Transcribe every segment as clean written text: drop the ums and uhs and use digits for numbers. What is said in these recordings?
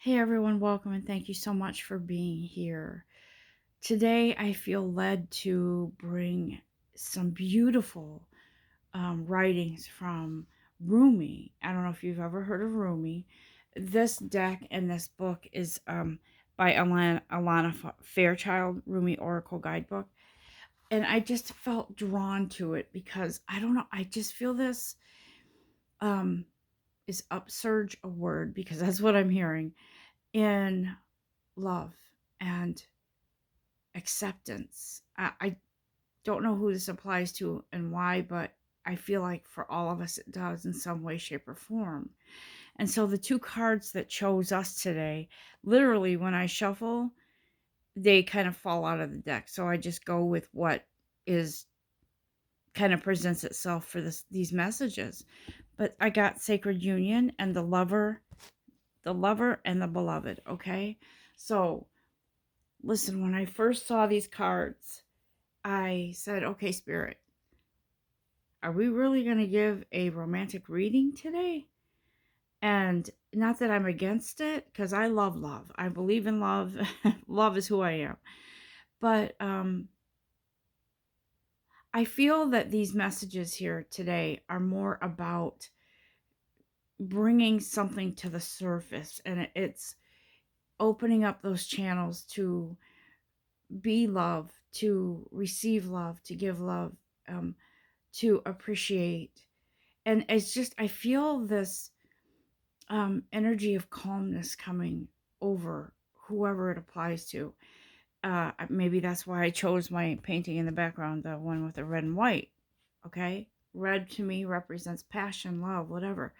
Hey everyone, welcome and thank you so much for being here. Today I feel led to bring some beautiful writings from Rumi. I don't know if you've ever heard of Rumi. This deck and this book is by Alana Fairchild, Rumi Oracle Guidebook. And I just felt drawn to it because I don't know, I just feel this um, is upsurge a word because that's what I'm hearing in love and acceptance. I don't know who this applies to and why, but I feel like for all of us it does in some way, shape, or form. And so the two cards that chose us today, literally when I shuffle, they kind of fall out of the deck. So I just go with what is kind of presents itself for these messages. But I got Sacred Union and the lover and the beloved, okay? So listen, when I first saw these cards, I said, okay, Spirit, are we really going to give a romantic reading today? And not that I'm against it, because I love love. I believe in love. Love is who I am. But I feel that these messages here today are more about bringing something to the surface. And it's opening up those channels to be love, to receive love, to give love, um, to appreciate. And it's just, I feel this energy of calmness coming over whoever it applies to. Maybe that's why I chose my painting in the background, the one with the red and white. Okay. Red to me represents passion, love, whatever.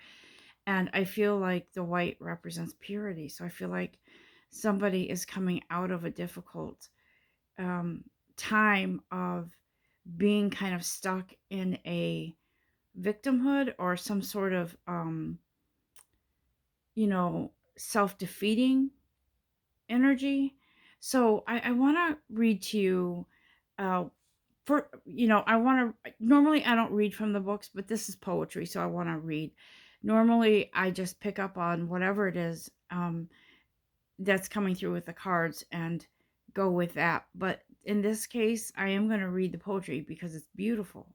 And I feel like the white represents purity. So I feel like somebody is coming out of a difficult um, time of being kind of stuck in a victimhood or some sort of self-defeating energy. So I want to read to you uh I want to, normally I don't read from the books, but this is poetry, so I want to read. Normally I just pick up on whatever it is that's coming through with the cards and go with that. But in this case, I am going to read the poetry because it's beautiful.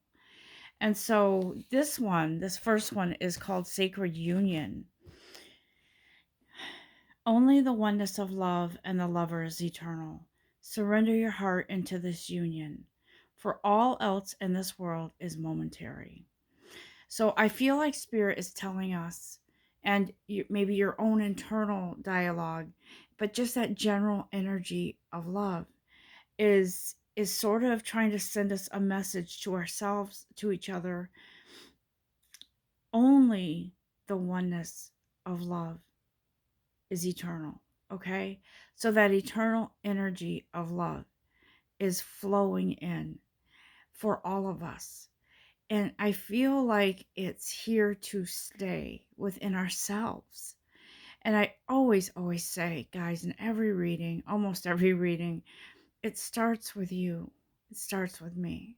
And so this first one is called Sacred Union. Only the oneness of love and the lover is eternal. Surrender your heart into this union, for all else in this world is momentary. So I feel like Spirit is telling us, and maybe your own internal dialogue, but just that general energy of love is sort of trying to send us a message to ourselves, to each other. Only the oneness of love is eternal. Okay? So that eternal energy of love is flowing in for all of us. And I feel like it's here to stay within ourselves. And I always say, guys, in every reading, almost every reading, it starts with you. It starts with me.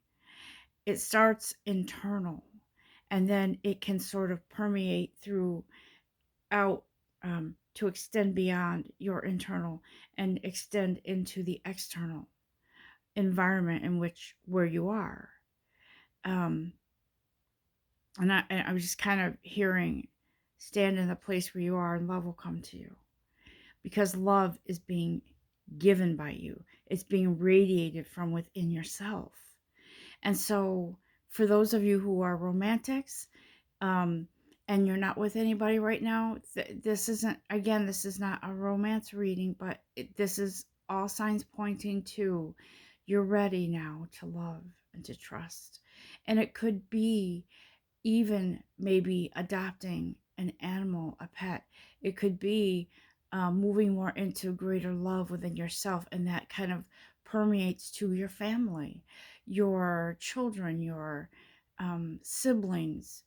It starts internal. And then it can sort of permeate throughout to extend beyond your internal and extend into the external environment in which where you are. Um, and I was just kind of hearing, stand in the place where you are, and love will come to you because love is being given by you. It's being radiated from within yourself. And so, for those of you who are romantics, um, and you're not with anybody right now, this isn't, again, this is not a romance reading, but this is all signs pointing to you're ready now to love and to trust. And it could be even maybe adopting an animal, a pet. It could be moving more into greater love within yourself, and that kind of permeates to your family, your children, your siblings,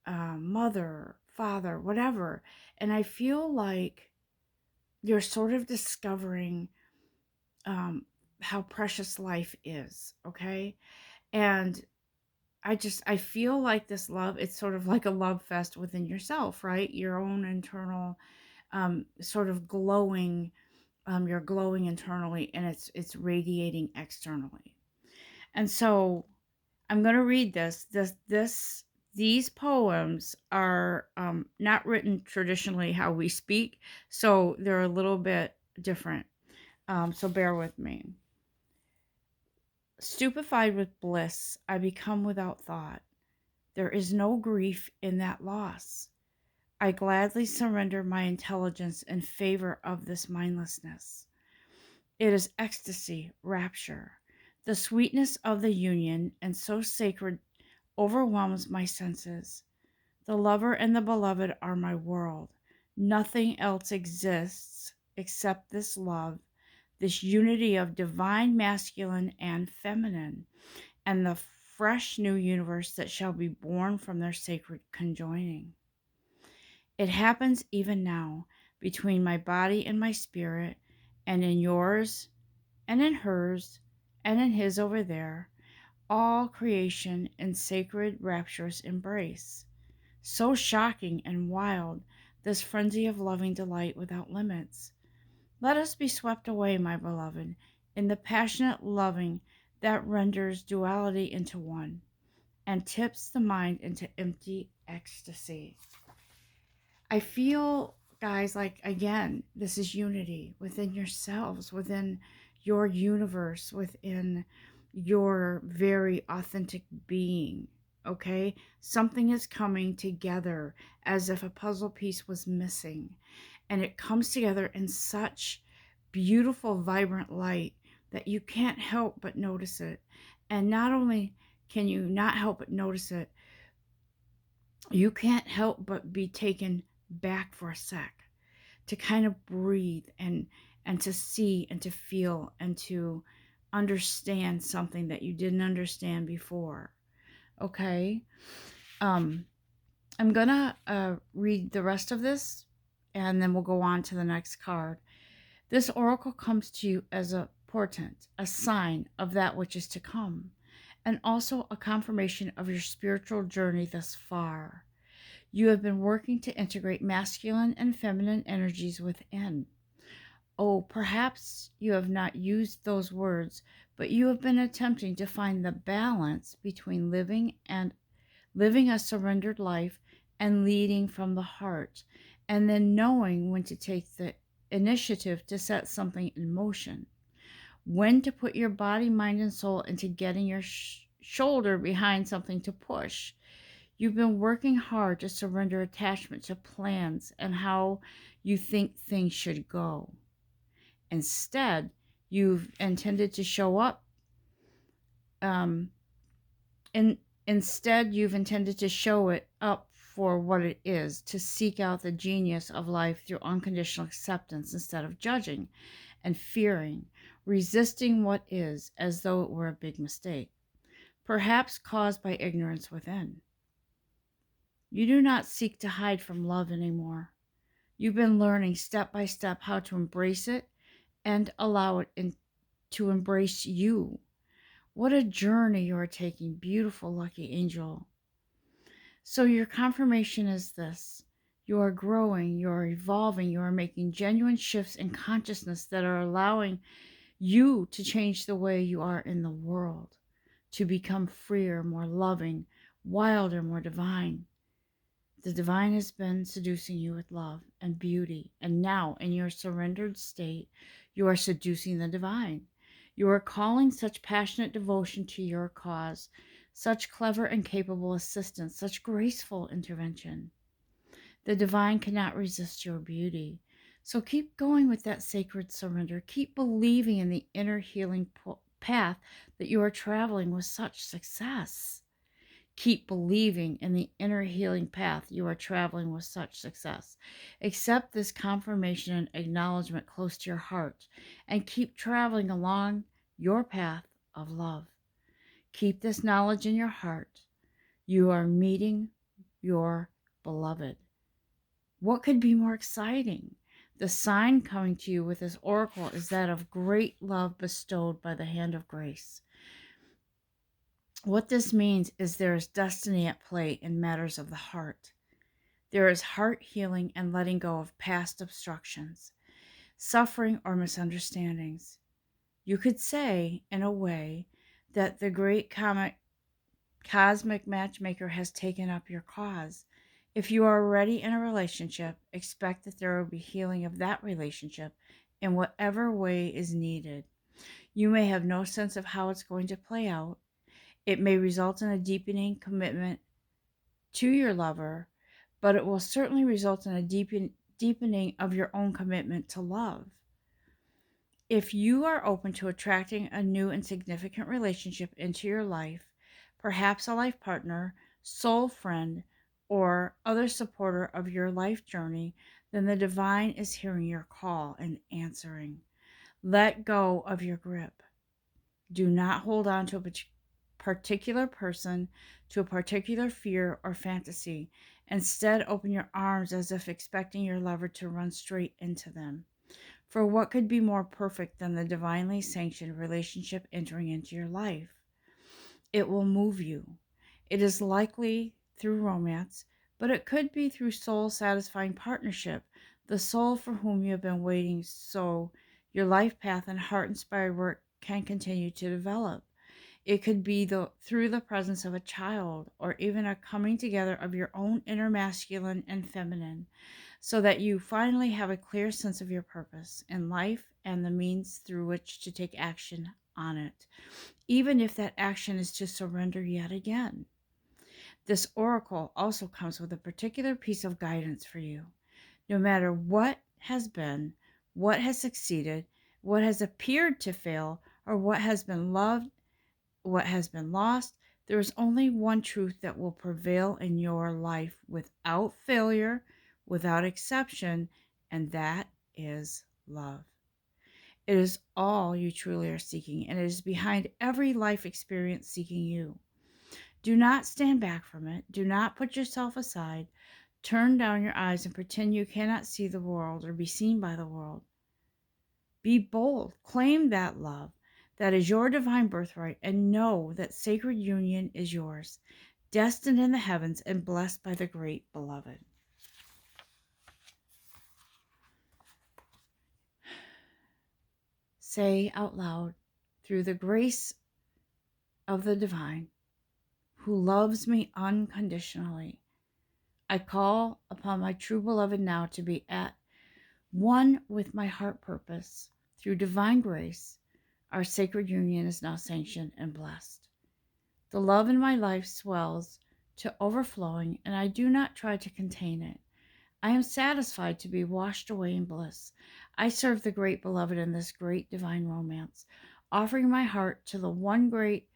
mother, father, whatever. And I feel like you're sort of discovering um, how precious life is, okay? And I feel like this love, it's sort of like a love fest within yourself, right? Your own internal sort of glowing. You're glowing internally, and it's radiating externally. And so I'm going to read this. These poems are not written traditionally how we speak, so they're a little bit different. So bear with me. Stupefied with bliss, I become without thought. There is no grief in that loss. I gladly surrender my intelligence in favor of this mindlessness. It is ecstasy, rapture. The sweetness of the union, and so sacred, overwhelms my senses. The lover and the beloved are my world. Nothing else exists except this love, this unity of divine masculine and feminine, and the fresh new universe that shall be born from their sacred conjoining. It happens even now, between my body and my spirit, and in yours, and in hers, and in his over there, all creation in sacred, rapturous embrace. So shocking and wild, this frenzy of loving delight without limits. Let us be swept away, my beloved, in the passionate loving that renders duality into one and tips the mind into empty ecstasy. I feel, guys, like again, this is unity within yourselves, within your universe, within your very authentic being. Okay? Something is coming together as if a puzzle piece was missing. And it comes together in such beautiful, vibrant light that you can't help but notice it. And not only can you not help but notice it, you can't help but be taken back for a sec to kind of breathe and to see and to feel and to understand something that you didn't understand before. Okay. I'm gonna read the rest of this, and then we'll go on to the next card. This oracle comes to you as a portent, a sign of that which is to come, and also a confirmation of your spiritual journey thus far. You have been working to integrate masculine and feminine energies within. Oh, perhaps you have not used those words, but you have been attempting to find the balance between living a surrendered life and leading from the heart, and then knowing when to take the initiative to set something in motion, when to put your body, mind, and soul into getting your shoulder behind something to push. You've been working hard to surrender attachment to plans and how you think things should go. Instead, you've intended to show up. Um, in, Instead, you've intended to show it up for what it is, to seek out the genius of life through unconditional acceptance instead of judging and fearing, resisting what is as though it were a big mistake, perhaps caused by ignorance within. You do not seek to hide from love anymore. You've been learning step by step how to embrace it and allow it to embrace you. What a journey you are taking, beautiful, lucky angel. So your confirmation is this. You are growing, you are evolving, you are making genuine shifts in consciousness that are allowing you to change the way you are in the world, to become freer, more loving, wilder, more divine. The divine has been seducing you with love and beauty, and now in your surrendered state, you are seducing the divine. You are calling such passionate devotion to your cause, such clever and capable assistance, such graceful intervention. The divine cannot resist your beauty. So keep going with that sacred surrender. Keep believing in the inner healing path that you are traveling with such success. Keep believing in the inner healing path you are traveling with such success. Accept this confirmation and acknowledgement close to your heart and keep traveling along your path of love. Keep this knowledge in your heart. You are meeting your beloved. What could be more exciting? The sign coming to you with this oracle is that of great love bestowed by the hand of grace. What this means is there is destiny at play in matters of the heart. There is heart healing and letting go of past obstructions, suffering, or misunderstandings. You could say, in a way, that the great cosmic matchmaker has taken up your cause. If you are already in a relationship, expect that there will be healing of that relationship in whatever way is needed. You may have no sense of how it's going to play out. It may result in a deepening commitment to your lover, but it will certainly result in a deepening of your own commitment to love. If you are open to attracting a new and significant relationship into your life, perhaps a life partner, soul friend, or other supporter of your life journey, then the divine is hearing your call and answering. Let go of your grip. Do not hold on to a particular person, to a particular fear or fantasy. Instead, open your arms as if expecting your lover to run straight into them. For what could be more perfect than the divinely sanctioned relationship entering into your life? It will move you. It is likely through romance, but it could be through soul satisfying partnership, the soul for whom you have been waiting, so your life path and heart inspired work can continue to develop. It could be through the presence of a child, or even a coming together of your own inner masculine and feminine, so that you finally have a clear sense of your purpose in life and the means through which to take action on it, even if that action is to surrender yet again. This oracle also comes with a particular piece of guidance for you. No matter what has been, what has succeeded, what has appeared to fail, or what has been loved, what has been lost, there is only one truth that will prevail in your life without failure, without exception, and that is love. It is all you truly are seeking, and it is behind every life experience seeking you. Do not stand back from it. Do not put yourself aside. Turn down your eyes and pretend you cannot see the world or be seen by the world. Be bold. Claim that love. That is your divine birthright, and know that sacred union is yours, destined in the heavens and blessed by the great beloved. Say out loud, through the grace of the divine, who loves me unconditionally, I call upon my true beloved now to be at one with my heart purpose. Through divine grace, our sacred union is now sanctioned and blessed. The love in my life swells to overflowing, and I do not try to contain it. I am satisfied to be washed away in bliss. I serve the great beloved in this great divine romance, offering my heart to the one great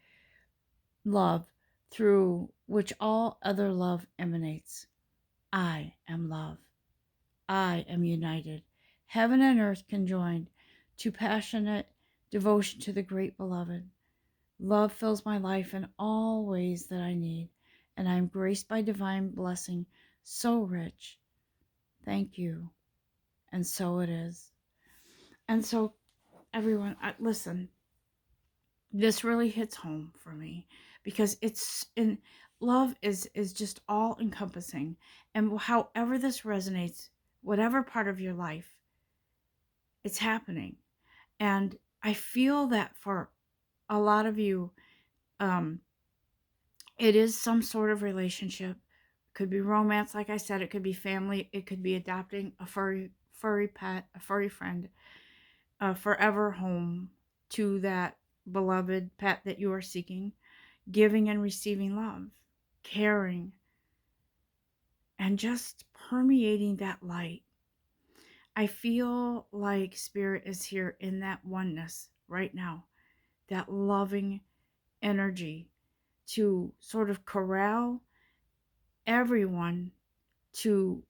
love through which all other love emanates. I am love. I am united. Heaven and earth conjoined to passionate devotion to the great beloved. Love fills my life in all ways that I need, and I am graced by divine blessing so rich. Thank you. And so it is. And so, everyone, listen, this really hits home for me because it's in love is just all encompassing. And however this resonates, whatever part of your life, it's happening. And I feel that for a lot of you, um, it is some sort of relationship. It could be romance, like I said. It could be family. It could be adopting a furry pet, a furry friend, a forever home to that beloved pet that you are seeking, giving and receiving love, caring, and just permeating that light. I feel like Spirit is here in that oneness right now, that loving energy to sort of corral everyone to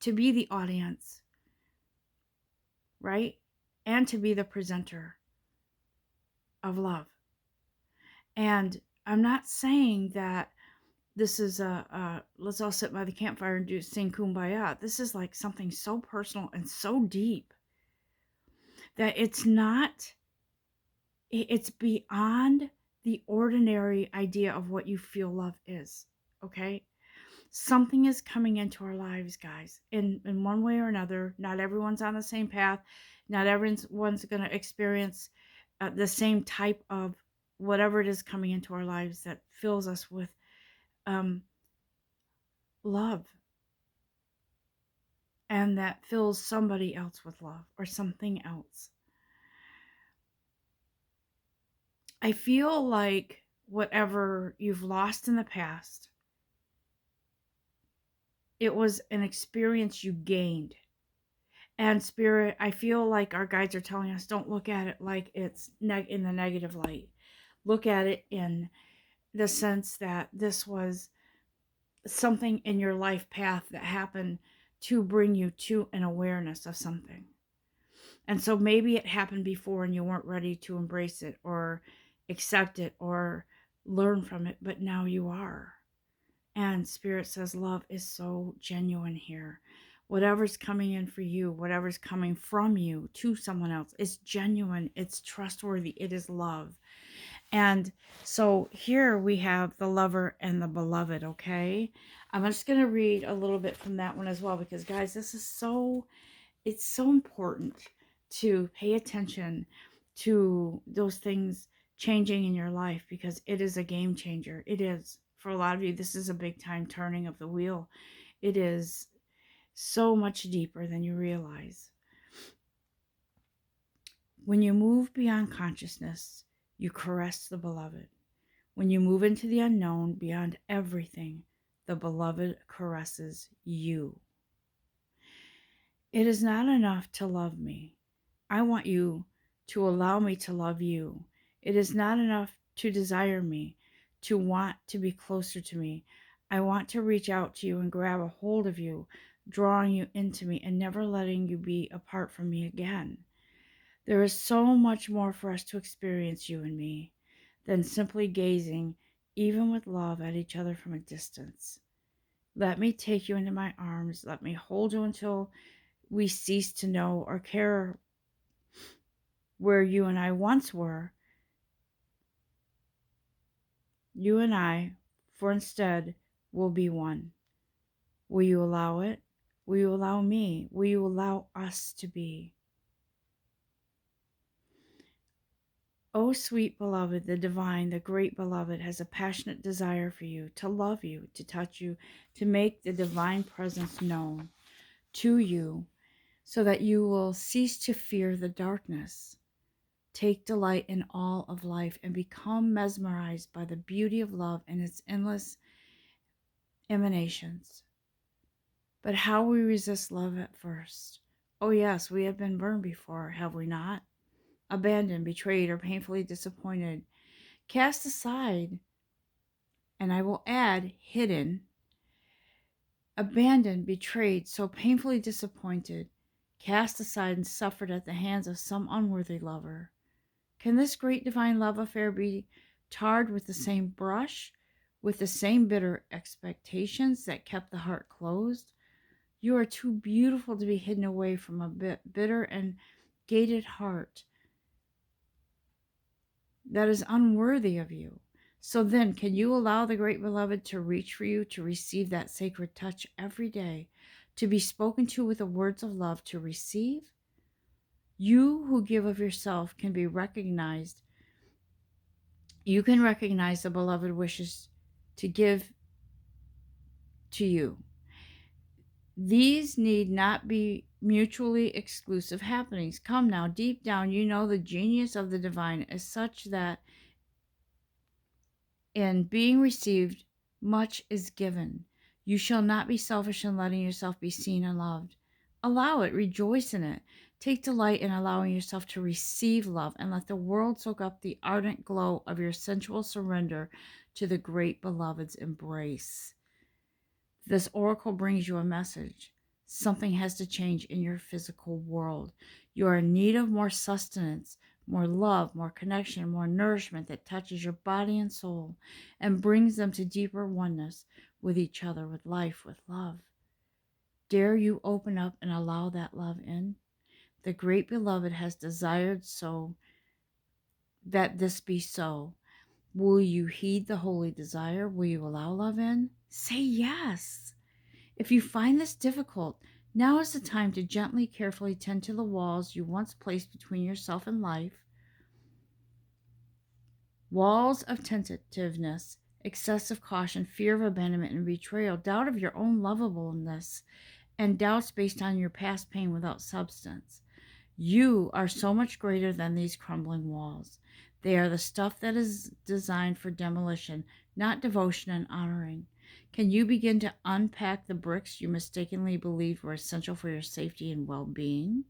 be the audience, right? And to be the presenter of love. And I'm not saying that this is a let's all sit by the campfire and sing kumbaya. This is like something so personal and so deep that it's beyond the ordinary idea of what you feel love is. Okay? Something is coming into our lives, guys, in one way or another. Not everyone's on the same path. Not everyone's going to experience the same type of whatever it is coming into our lives that fills us with um, love, and that fills somebody else with love or something else. I feel like whatever you've lost in the past, it was an experience you gained. And spirit, I feel like our guides are telling us, don't look at it like it's in the negative light. Look at it in the sense that this was something in your life path that happened to bring you to an awareness of something. And so maybe it happened before and you weren't ready to embrace it or accept it or learn from it, but now you are. And Spirit says love is so genuine here. Whatever's coming in for you, whatever's coming from you to someone else, is genuine, it's trustworthy, it is love. And so here we have the lover and the beloved, okay? I'm just going to read a little bit from that one as well, because guys, this is so, it's so important to pay attention to those things changing in your life, because it is a game changer. It is. For a lot of you, this is a big time turning of the wheel. It is so much deeper than you realize. When you move beyond consciousness, you caress the beloved. When you move into the unknown beyond everything, the beloved caresses you. It is not enough to love me. I want you to allow me to love you. It is not enough to desire me, to want to be closer to me. I want to reach out to you and grab a hold of you, drawing you into me and never letting you be apart from me again. There is so much more for us to experience, you and me, than simply gazing, even with love, at each other from a distance. Let me take you into my arms. Let me hold you until we cease to know or care where you and I once were. You and I, for instead, will be one. Will you allow it? Will you allow me? Will you allow us to be? Oh, sweet beloved, the divine, the great beloved has a passionate desire for you, to love you, to touch you, to make the divine presence known to you, so that you will cease to fear the darkness. Take delight in all of life and become mesmerized by the beauty of love and its endless emanations. But how we resist love at first. Oh, yes, we have been burned before, have we not? Abandoned, betrayed, or painfully disappointed. Cast aside, and I will add hidden, abandoned, betrayed, so painfully disappointed, cast aside and suffered at the hands of some unworthy lover. Can this great divine love affair be tarred with the same brush, with the same bitter expectations that kept the heart closed? You are too beautiful to be hidden away from a bitter and gated heart that is unworthy of you. So then, can you allow the great beloved to reach for you, to receive that sacred touch every day, to be spoken to with the words of love, to receive? You who give of yourself can be recognized. You can recognize the beloved wishes to give to you. These need not be mutually exclusive happenings. Come now, deep down, you know the genius of the divine is such that in being received, much is given. You shall not be selfish in letting yourself be seen and loved. Allow it, rejoice in it. Take delight in allowing yourself to receive love and let the world soak up the ardent glow of your sensual surrender to the great beloved's embrace. This oracle brings you a message. Something has to change in your physical world. You are in need of more sustenance, more love, more connection, more nourishment that touches your body and soul and brings them to deeper oneness with each other, with life, with love. Dare you open up and allow that love in? The great beloved has desired so that this be so. Will you heed the holy desire? Will you allow love in? Say yes. If you find this difficult, now is the time to gently, carefully tend to the walls you once placed between yourself and life. Walls of tentativeness, excessive caution, fear of abandonment and betrayal, doubt of your own lovableness, and doubts based on your past pain without substance. You are so much greater than these crumbling walls. They are the stuff that is designed for demolition, not devotion and honoring. Can you begin to unpack the bricks you mistakenly believed were essential for your safety and well being?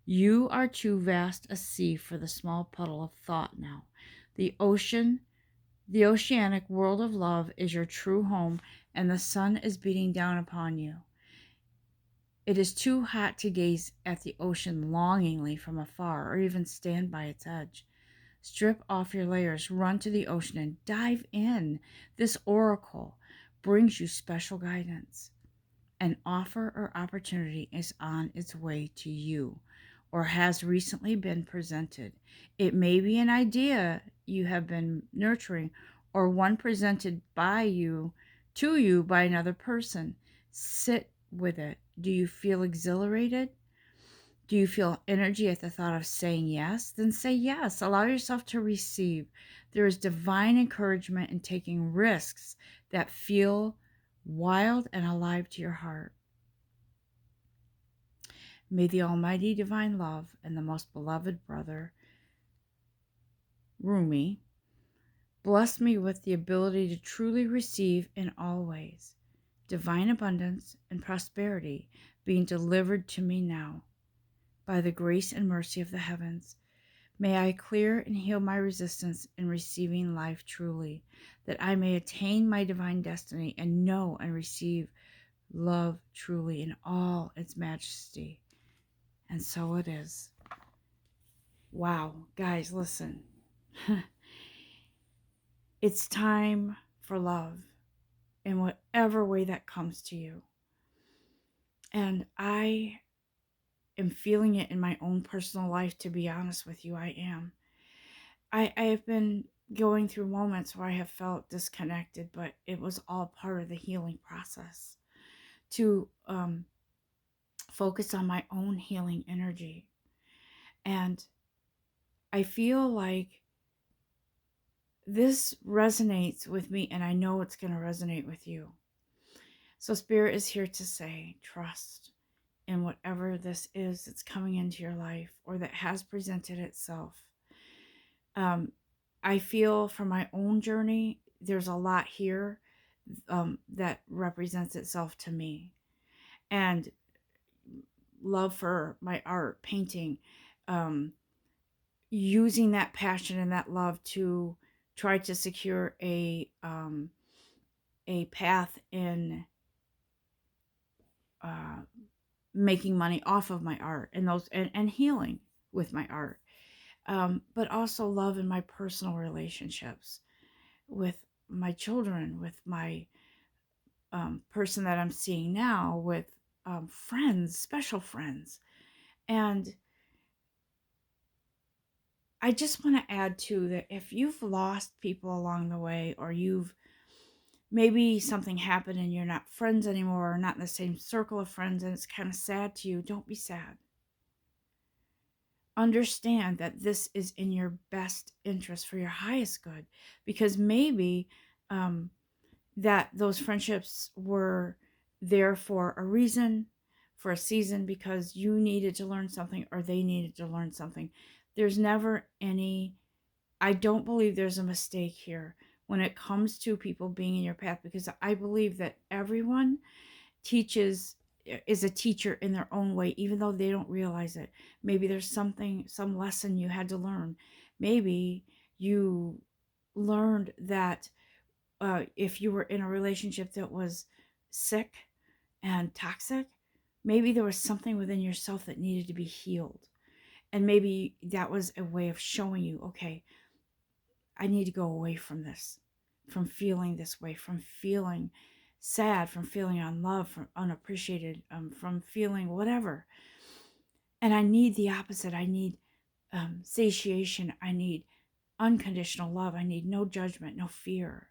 You are too vast a sea for the small puddle of thought now. The ocean, the oceanic world of love is your true home, and the sun is beating down upon you. It is too hot to gaze at the ocean longingly from afar or even stand by its edge. Strip off your layers, run to the ocean, and dive in. This oracle brings you special guidance. An offer or opportunity is on its way to you or has recently been presented. It may be an idea you have been nurturing or one presented by you to you by another person. Sit with it. Do you feel exhilarated? Do you feel energy at the thought of saying yes? Then say yes. Allow yourself to receive. There is divine encouragement in taking risks that feel wild and alive to your heart. May the Almighty Divine Love and the most beloved brother, Rumi, bless me with the ability to truly receive in all ways, divine abundance and prosperity being delivered to me now by the grace and mercy of the heavens. May I clear and heal my resistance in receiving life truly, that I may attain my divine destiny and know and receive love truly in all its majesty. And so it is. Wow, guys, listen. It's time for love in whatever way that comes to you. And I am feeling it in my own personal life, to be honest with you. I am. I have been going through moments where I have felt disconnected, but it was all part of the healing process to focus on my own healing energy. And I feel like this resonates with me, and I know it's going to resonate with you. So Spirit is here to say, trust in whatever this is that's coming into your life or that has presented itself. I feel from my own journey, there's a lot here that represents itself to me. And love for my art, painting, using that passion and that love to try to secure a path in making money off of my art and those and healing with my art, but also love in my personal relationships with my children, with my person that I'm seeing now, with friends, special friends. And I just want to add too that if you've lost people along the way, or you've maybe something happened and you're not friends anymore, or not in the same circle of friends, and it's kind of sad to you, don't be sad. Understand that this is in your best interest for your highest good, because maybe that those friendships were there for a reason, for a season, because you needed to learn something or they needed to learn something. There's never any, I don't believe there's a mistake here when it comes to people being in your path, because I believe that everyone is a teacher in their own way, even though they don't realize it. Maybe there's some lesson you had to learn. Maybe you learned that if you were in a relationship that was sick and toxic, maybe there was something within yourself that needed to be healed. And maybe that was a way of showing you, okay, I need to go away from this, from feeling this way, from feeling sad, from feeling unloved, from unappreciated, from feeling whatever. And I need the opposite. I need satiation. I need unconditional love. I need no judgment, no fear,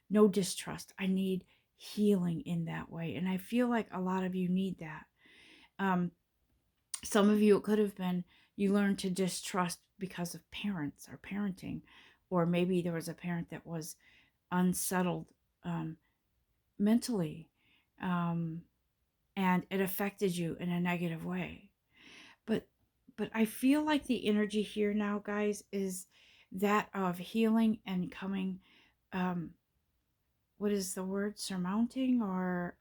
no distrust. I need healing in that way. And I feel like a lot of you need that. Um, some of you, it could have been you learned to distrust because of parents or parenting, or maybe there was a parent that was unsettled um, mentally, um, and it affected you in a negative way. But I feel like the energy here now, guys, is that of healing and coming. Um, what is the word? Surmounting or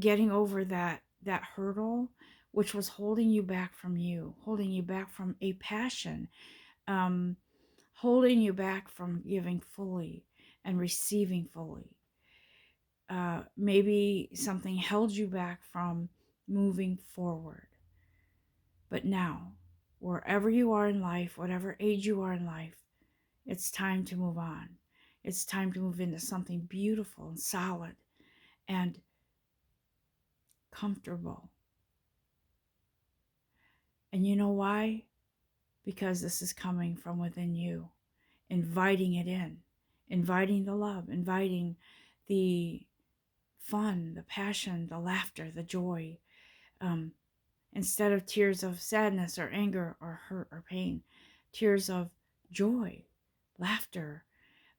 getting over that hurdle, which was holding you back from you, holding you back from a passion, um, holding you back from giving fully and receiving fully. Maybe something held you back from moving forward. But now, wherever you are in life, whatever age you are in life, it's time to move on. It's time to move into something beautiful and solid and comfortable. And you know why? Because this is coming from within you, inviting it in, inviting the love, inviting the fun, the passion, the laughter, the joy. Um, Instead of tears of sadness or anger or hurt or pain, tears of joy, laughter,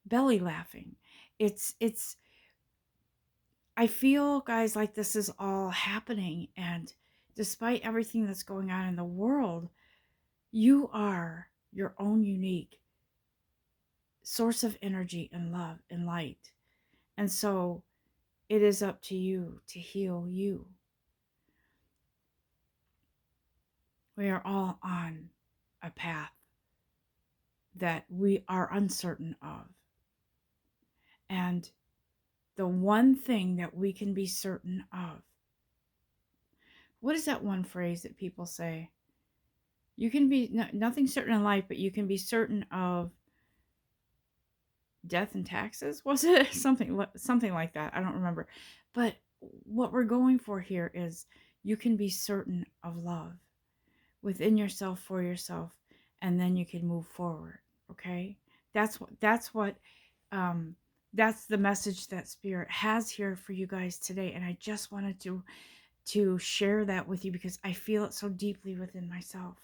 belly laughing. It's I feel, guys, like this is all happening, and despite everything that's going on in the world, you are your own unique source of energy and love and light. And so it is up to you to heal you. We are all on a path that we are uncertain of. And the one thing that we can be certain of, what is that one phrase that people say? You can be nothing certain in life, but you can be certain of death and taxes. Was it something like that? I don't remember. But what we're going for here is you can be certain of love within yourself, for yourself, and then you can move forward. Okay, that's what that's the message that Spirit has here for you guys today, and I just wanted to share that with you because I feel it so deeply within myself.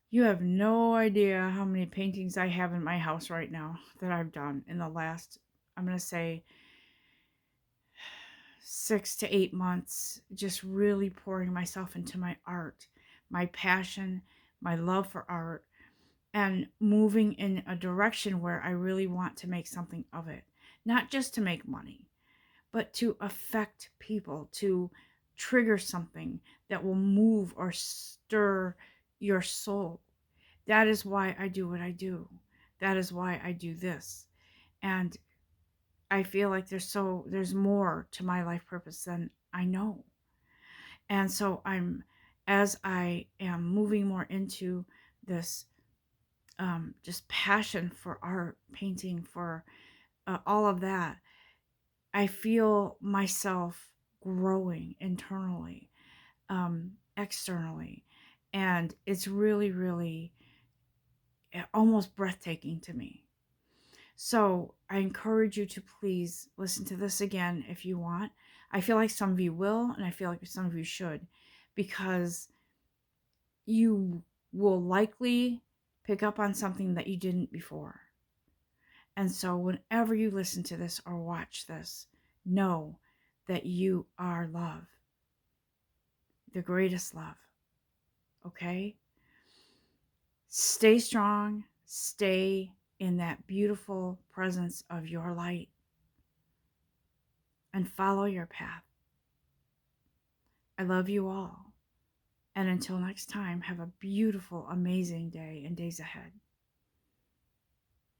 You have no idea how many paintings I have in my house right now that I've done in the last, I'm going to say, 6 to 8 months, just really pouring myself into my art, my passion, my love for art, and moving in a direction where I really want to make something of it. Not just to make money, but to affect people, to trigger something that will move or stir your soul. That is why I do what I do. That is why I do this. And I feel like there's more to my life purpose than I know. And so as I am moving more into this just passion for art, painting, for all of that, I feel myself growing internally, externally. And it's really, really almost breathtaking to me. So I encourage you to please listen to this again if you want. I feel like some of you will, and I feel like some of you should, because you will likely pick up on something that you didn't before. And so whenever you listen to this or watch this, know that you are love, the greatest love. Okay? Stay strong, stay in that beautiful presence of your light, and follow your path. I love you all. And until next time, have a beautiful, amazing day and days ahead.